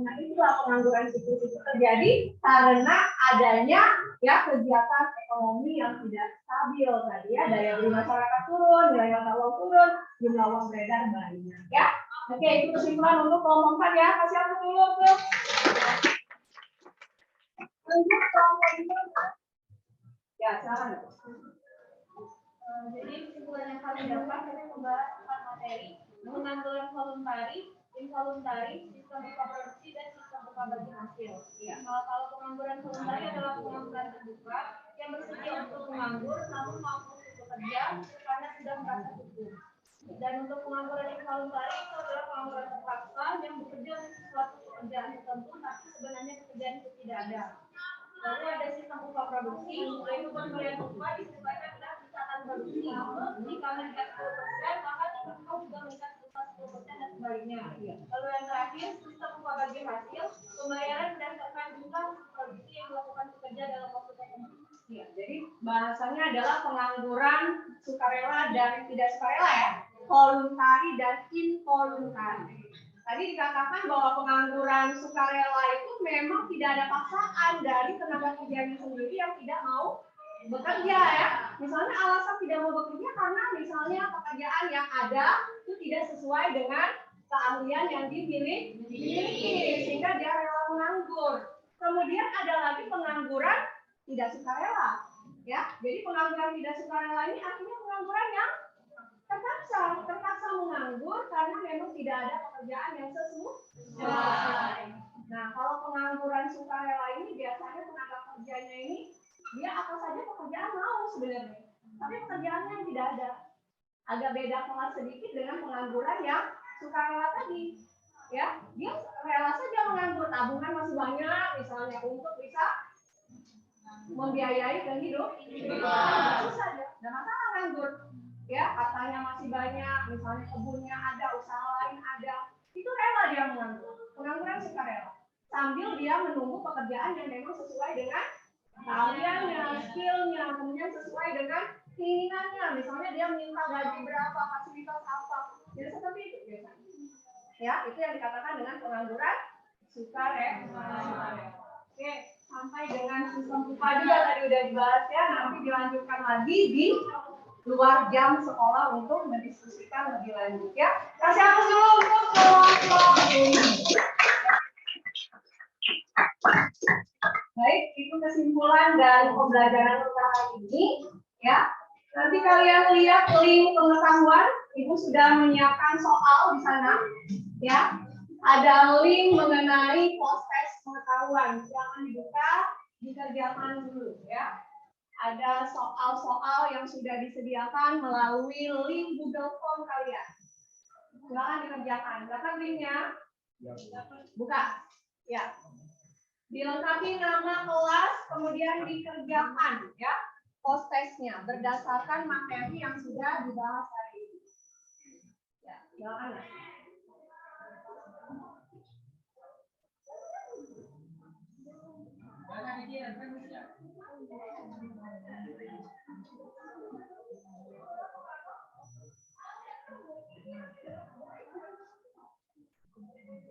Nah, itulah pengangguran siklis itu terjadi karena adanya ya kegiatan ekonomi yang tidak stabil tadi ya, daya beli masyarakat turun, nilai mata uang turun, jumlah uang beredar banyak ya. Oke, itu kesimpulan untuk kelompok 4 ya. Kasih aku dulu tuh. Lanjut kelompok 5. Ya, silakan. Jadi kesimpulan yang kami dapat kami membahas 4 materi: pengangguran voluntari, involuntari, sistem buka produksi, dan sistem buka bagi hasil. Ya. Kalau pengangguran voluntari adalah pengangguran terbuka yang bersedia untuk menganggur namun mampu untuk bekerja karena sudah merasa cukup. Dan untuk pengangguran involuntari itu adalah pengangguran terpaksa yang bekerja untuk suatu pekerjaan tertentu tapi sebenarnya pekerjaan itu tidak ada. Lalu ada sistem upah produksi, yaitu pemberian upah disebabkan adalah misalkan produksi jika meningkat 10%, maka tingkat upah juga meningkat sebesar 10% dan sebaliknya. Lalu yang terakhir, sistem upah bagi hasil, pembayaran berdasarkan jumlah produksi yang dilakukan pekerja dalam waktu tertentu. Ya, jadi bahasanya adalah pengangguran sukarela dan tidak sukarela ya, voluntari dan involuntari. Tadi dikatakan bahwa pengangguran sukarela itu memang tidak ada paksaan dari tenaga kerjanya sendiri yang tidak mau bekerja ya. Misalnya alasan tidak mau bekerja karena misalnya pekerjaan yang ada itu tidak sesuai dengan keahlian yang dimiliki sehingga dia rela menganggur. Kemudian ada lagi pengangguran tidak sukarela ya. Jadi pengangguran tidak sukarela ini artinya pengangguran yang terpaksa menganggur karena memang tidak ada pekerjaan yang sesuai. Nah, kalau pengangguran sukarela ini biasanya tenaga kerjanya ini dia apa saja pekerjaan mau sebenarnya, tapi pekerjaannya yang tidak ada. Agak beda kelas sedikit dengan pengangguran yang sukarela tadi. Ya, dia rela saja menganggur, tabungan masih banyak misalnya untuk bisa membiayai kehidupan. Susah aja, tidak masalah nganggur. Ya, hartanya masih banyak, misalnya kebunnya ada, usaha lain ada, itu rela dia menganggur. Pengangguran sukarela. Sambil dia menunggu pekerjaan yang memang sesuai dengan keahliannya, skillnya, kemudian sesuai dengan keinginannya. Misalnya dia minta gaji berapa, fasilitas apa, jadi seperti itu biasanya. Ya, itu yang dikatakan dengan pengangguran sukarela. Oke, sampai dengan sistem upah juga tadi udah dibahas ya. Nanti dilanjutkan lagi di luar jam sekolah untuk mendiskusikan lebih lanjut ya. Kasih hapus dulu untuk kelompok ini. Baik, itu kesimpulan dan pembelajaran kita hari ini ya. Nanti kalian lihat link pengetahuan, Ibu sudah menyiapkan soal di sana ya. Ada link mengenai proses pengetahuan. Silakan dibuka, dikerjakan dulu ya. Ada soal-soal yang sudah disediakan melalui link Google Form kalian. Silakan dikerjakan. Dapat linknya? Buka. Ya. Dilengkapi nama kelas, kemudian dikerjakan ya post-testnya berdasarkan materi yang sudah dibahas hari ini. Ya, silakan.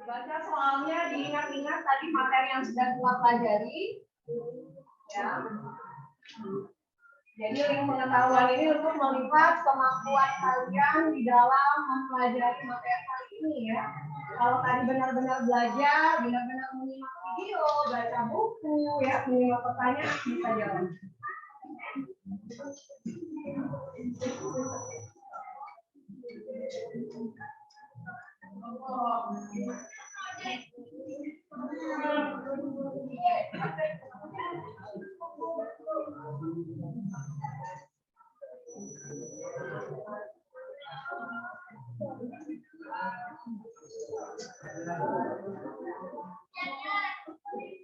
Baca soalnya, diingat-ingat tadi materi yang sudah kita pelajari. Ya. Jadi link pengetahuan ini untuk melihat kemampuan kalian di dalam mempelajari materi kali ini ya. Kalau tadi benar-benar belajar, benar-benar menyimak video, baca buku, ya, menyimak pertanyaan, bisa jawab.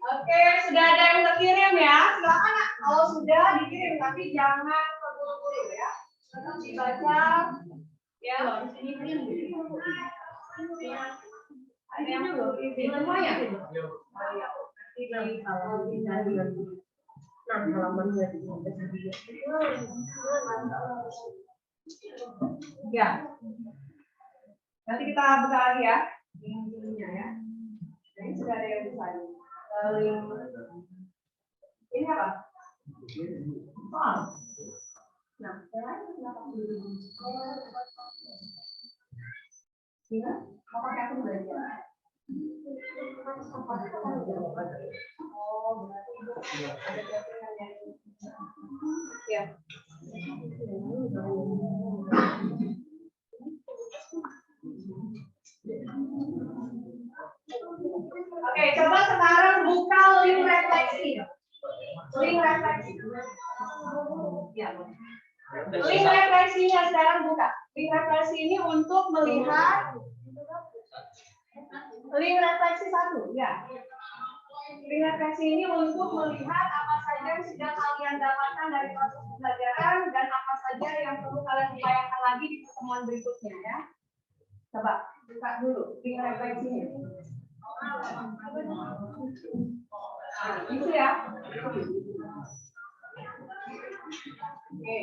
Oke, sudah ada yang terkirim ya. Silakan kalau sudah dikirim, tapi jangan terburu-buru ya. Tetap dibaca. Ya, ada yang belum di semuanya. Nah, halamannya ya. Nanti kita buka lagi ya. Linknya ya. Ini sudah ada yang bisa. Ini apa? Soal. Nah, yang lain kenapa? Ya, apa pakai akun belajar? Oh, berarti ada settingannya. Ya. Oke, coba sekarang buka link refleksi. Link refleksi. Ya. Link refleksinya sekarang buka. Link refleksi ini untuk melihat link refleksi 1, ya. Screen refleksi ini untuk melihat apa saja yang sudah kalian dapatkan dari proses pembelajaran dan apa saja yang perlu kalian upayakan lagi di pertemuan berikutnya ya. Coba buka dulu screen refleksinya. Itu ya. Oke.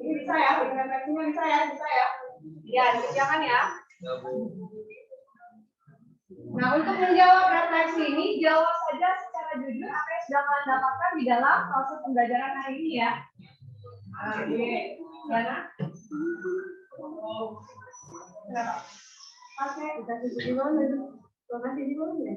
Ini bisa ya, refleksinya bisa ya. Ya, dikerjakan ya. Nah, untuk menjawab refleksi ini, jawab saja secara jujur apa yang sudah kalian dapatkan di dalam proses pembelajaran hari ini ya. Oke, Yana. Kenapa? Oke, kita tutup di mana? Lokasi di mana ya?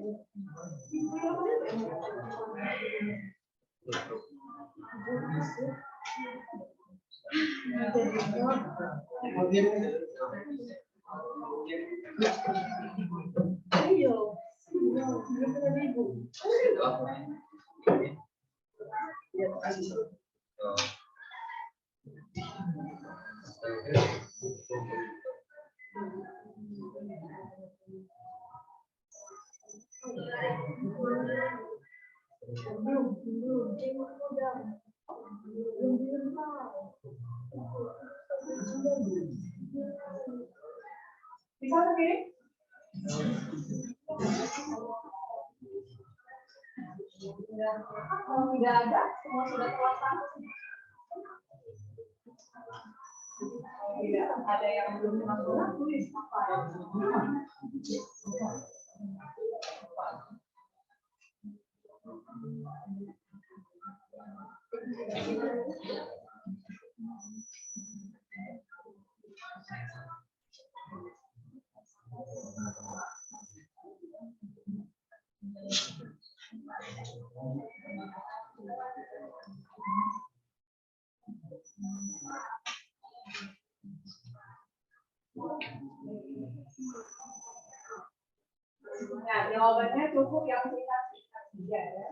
Bisa sendiri? Kalau tidak ada, semua sudah terlaksana. Tidak ada yang belum terlaksana, tulis apa ya? Nah, jawabannya cukup yang kita tiga ya.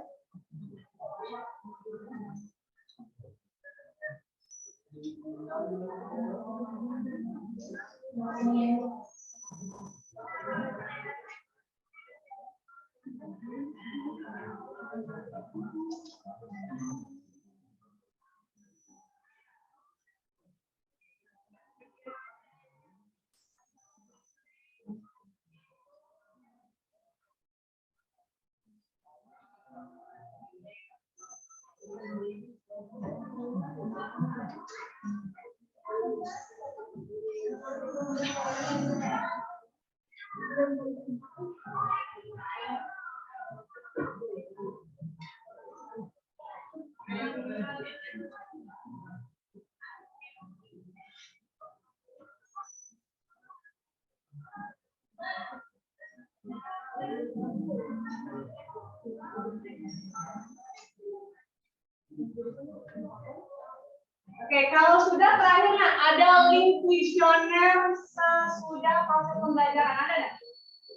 Oke, kalau sudah terakhirnya ada link kuesioner sesudah proses pembelajaran, ada nggak?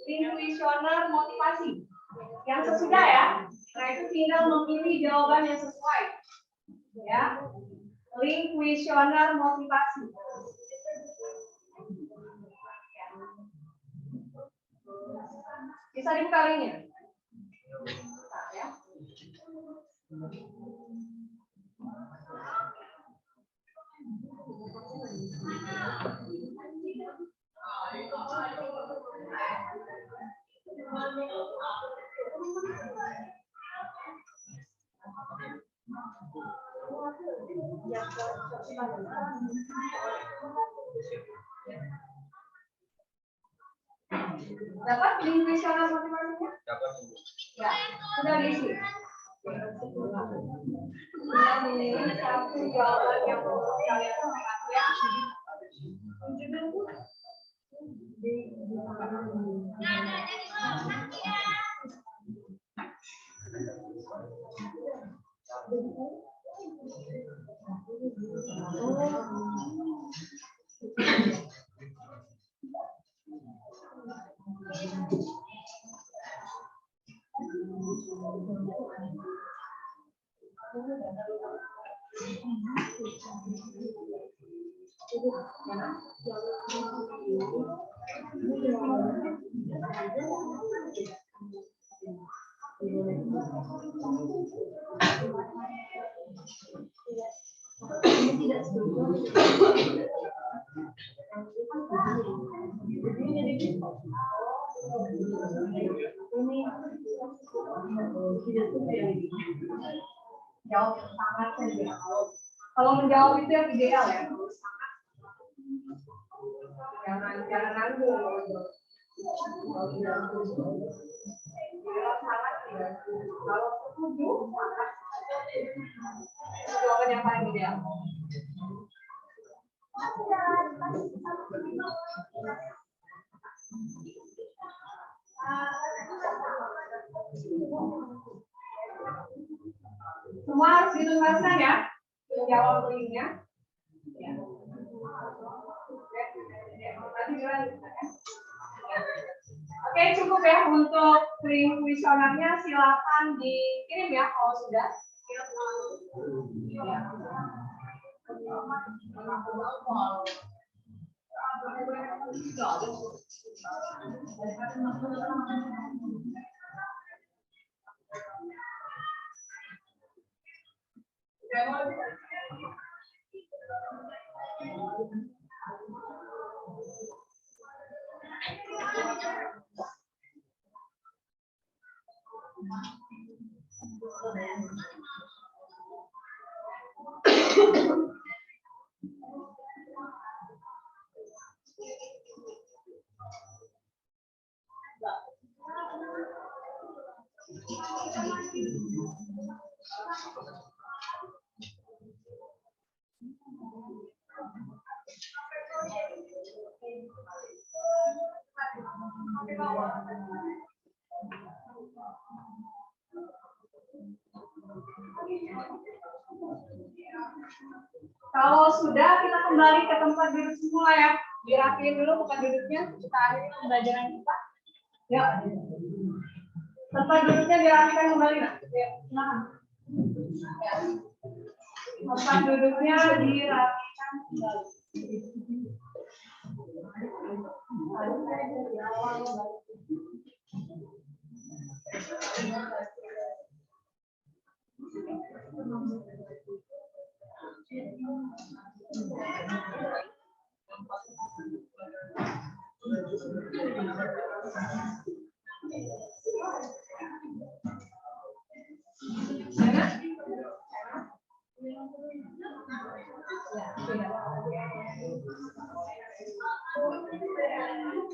Link kuesioner motivasi yang sesudah ya. Nah itu tinggal memilih jawaban yang sesuai. Ya, link kuesioner motivasi. Bisa dibuka linknya. Bentar, ya. Dapat link kuesioner motivasinya? Dapat. Ya, sudah diisi. Ini satu jawaban yang perlu kalian perhatikan ya. Jawab sangat saja. Kalau menjawab itu yang ideal ya. Jangan nanggung. Kalau setuju, jawaban yang paling ideal. Semua harus dituntaskan ya, jawab linknya. Ya. Oke, cukup ya untuk link kuesionernya, silakan dikirim ya kalau sudah. Ya. Kalau sudah, kita kembali ke tempat duduk semula ya. Dirapiin dulu bukan duduknya, kita akhiri pembelajaran kita. Ya. Tempat duduknya dirapikan kembali. Nah. Ya, silakan. Ya. Tempat duduknya dirapikan kembali.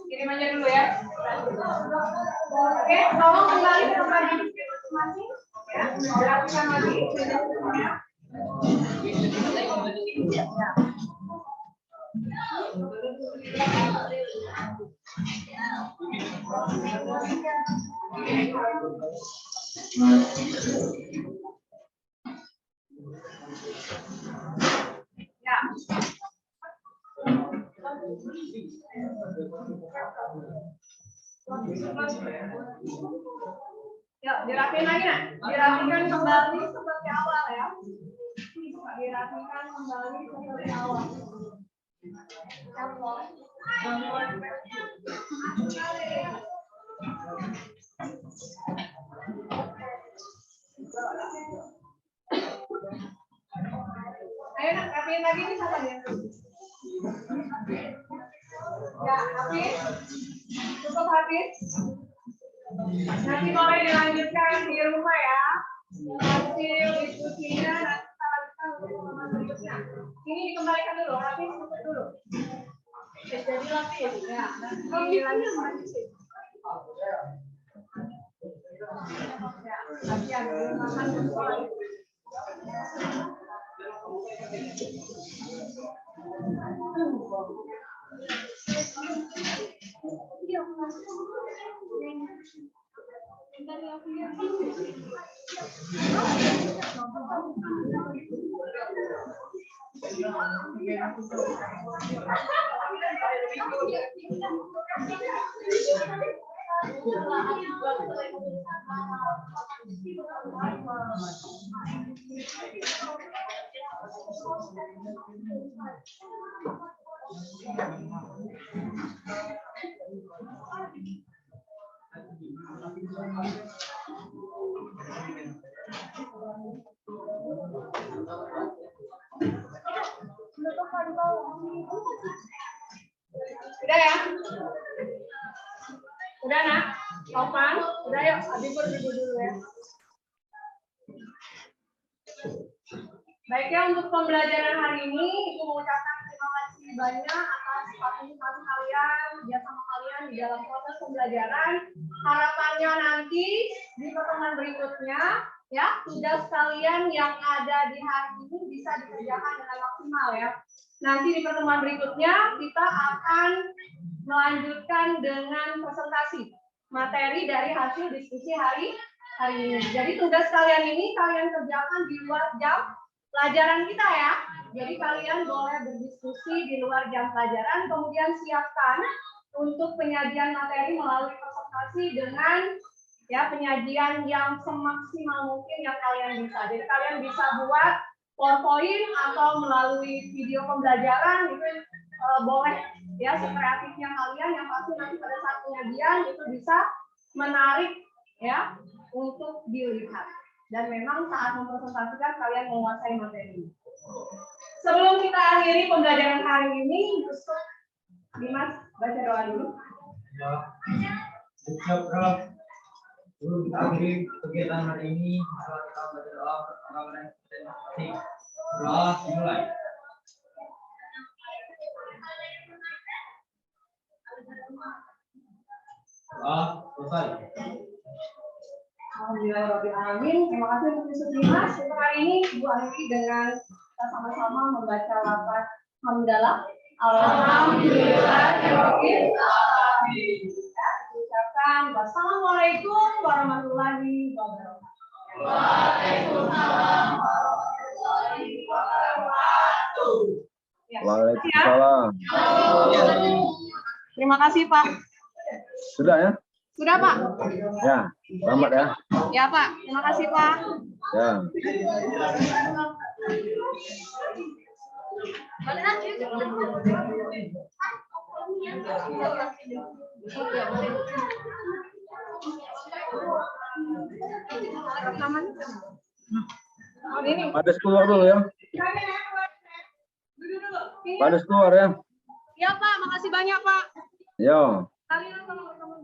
Kirim aja dulu ya. Oke, tolong kembali ke tempat duduknya masing-masing. Ya, rapikan lagi. Ya. Ya, dirapikan lagi nak. Dirapikan kembali seperti awal ya. Dirapikan kembali seperti awal. Ayo nak, rapiin lagi nih siapa dia? Ya, Hafiz. Cukup Hafiz. Nanti boleh dilanjutkan di rumah ya. Hasil diskusinya nanti kita lanjutkan untuk teman berikutnya. Ini dikembalikan dulu, Hafiz tutup dulu. Jadi Hafiz. Ya, nanti dilanjutkan. Ya, latihan makan sekolah. Udah ya? Udah nak? Opan? Udah yuk, Habibur dulu ya. Baik ya, untuk pembelajaran hari ini, Ibu mengucapkan terima kasih banyak atas partisipasi kalian, kerjasama kalian di dalam proses pembelajaran. Harapannya nanti di pertemuan berikutnya, ya, tugas kalian yang ada di hari ini bisa dikerjakan dengan maksimal ya. Nanti di pertemuan berikutnya kita akan melanjutkan dengan presentasi materi dari hasil diskusi hari ini. Jadi tugas kalian ini kalian kerjakan di luar jam pelajaran kita ya. Jadi kalian boleh berdiskusi di luar jam pelajaran, kemudian siapkan untuk penyajian materi melalui presentasi dengan ya penyajian yang semaksimal mungkin yang kalian bisa. Jadi kalian bisa buat PowerPoint atau melalui video pembelajaran itu boleh ya sekreatifnya kalian, yang pasti nanti pada saat penyajian itu bisa menarik ya untuk dilihat. Dan memang saat mempresentasikan kalian menguasai materi. Sebelum kita akhiri pembelajaran hari ini, Yusuf, Dimas, baca doa dulu. Sebelum kita akhiri kegiatan hari ini, kita baca doa pertama dan ketiga. Doa dimulai. Doa selesai. Alhamdulillahirrahmanirrahim. Terima kasih untuk Yusuf Dimas. Untuk hari ini Ibu akhiri dengan kita sama-sama membaca lafaz hamdalah. Alhamdulillahirrahmanirrahim. Ucapkan wassalamualaikum warahmatullahi wabarakatuh. Waalaikumsalam warahmatullahi wabarakatuh. Waalaikumsalam. Terima kasih Pak. Sudah ya? Sudah Pak? Ya, selamat ya. Ya Pak, terima kasih Pak. Ya. Pades keluar dulu ya. Pades keluar ya. Ya Pak, makasih banyak Pak. Ya. Kalian sama-sama.